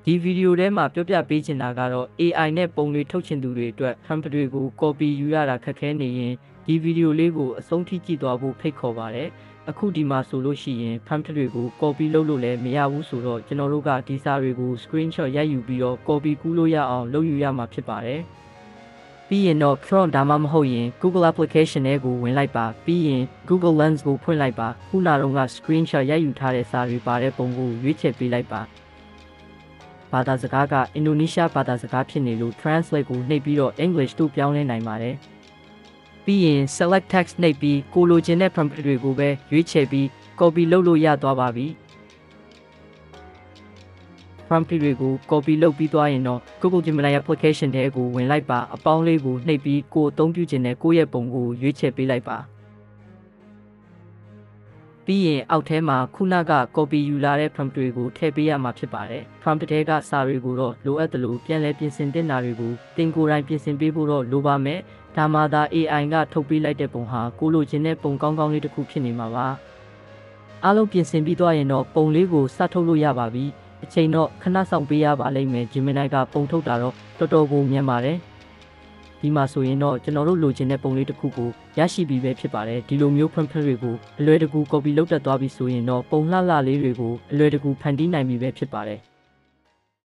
ဒီဗီဒီယိုထဲမှာပြောပြပေးချင်တာကတော့ AI နဲ့ပုံတွေထုတ်ချင်သူတွေအတွက် prompt တွေကို copy ယူရတာခက်ခဲနေရင်ဒီဗီဒီယိုလေးကိုအဆုံးထိကြည့်သွားဖို့ဖိတ်ခေါ်ပါတယ်။အခုဒီမှာဆိုလို့ရှိရင် prompt တွေကို copy လုပ်လို့လည်းမရဘူးဆိုတော့ကျွန်တော်တို့ကဒီစာတွေကို screenshot ရိုက်ယူပြီးတော့ copy ကူးလို့ရအောင်လုပ်ယူရမှာဖြစ်ပါတယ်။ပြီးရင်တော့ Chrome ဒါမှမဟုတ်ရင် Google application တွေကိုဝင်လိုက်ပါပြီးရင် Google Lens ကိုဖွင့်လိုက်ပါခုနတုန်းက screenshot ရိုက်ယူထားတဲ့စာတွေပါတဲ့ပုံကိုရွေးချယ်ပေးလိုက်ပါဘာသာစကားကအင်ဒိုနီးရှားဘာသာစကားဖြစ်နေလို့ translate ကိုနှိပ်ပြီးတော့ English တို့ပြောင်းလဲနိုင်ပါတယ်ပြီးရင် select text နှိပ်ပြီးကိုလိုချင်တဲ့ prompt တွေကိုပဲရွေးချယ်ပြီး copy လုပ်လို့ရသွားပါပြီ prompt တွေကို copy လုပ်ပြီးသွားရင်တော့ Google Gemini application တွေကိုဝင်လိုက်ပါအပေါင်းလေးကိုနှိပ်ပြီးကိုအသုံးပြုချင်တဲ့ကိုယ့်ရဲ့ပုံကိုရွေးချယ်ပေးလိုက်ပါပြီးရင်အောက်ထဲမှာခုနက copy ယူလာတဲ့ prompt တွေကိုထည့်ပေးရမှာဖြစ်ပါတယ် prompt ထဲကစာတွေကိုတော့လိုအပ်သလိုပြန်လည်ပြင်ဆင်တင်တာတွေကိုတင်ကိုယ်တိုင်ပြင်ဆင်ပေးဖို့တော့လိုပါမယ်ဒါမှသာ AI ကထုတ်ပေးလိုက်တဲ့ပုံဟာကိုလိုချင်တဲ့ပုံကောင်းကောင်းလေးတစ်ခုဖြစ်နေမှာပါအားလုံးပြင်ဆင်ပြီးသွားရင်တော့ပုံလေးကိုစထုတ်လို့ရပါပြီအချိန်တော့ခဏဆောင်ပေးရပါလိမ့်မယ် Gemini ကပုံထုတ်တာတော့တော်တော်ကိုမြန်ပါတယ်ဒီမှာဆိုရင်တော့ကျွန်တော်တို့လိုချင်တဲ့ပုံလေးတစ်ခုကိုရရှိပြီးပဲဖြစ်ပါတယ်ဒီလိုမျိုး prompt တွေကိုအလွယ်တကူ copy လုပ်တတ်သွားပြီဆိုရင်တော့ပုံလှလှလေးတွေကိုအလွယ်တကူဖန်တီးနိုင်ပြီပဲဖြစ်ပါတယ်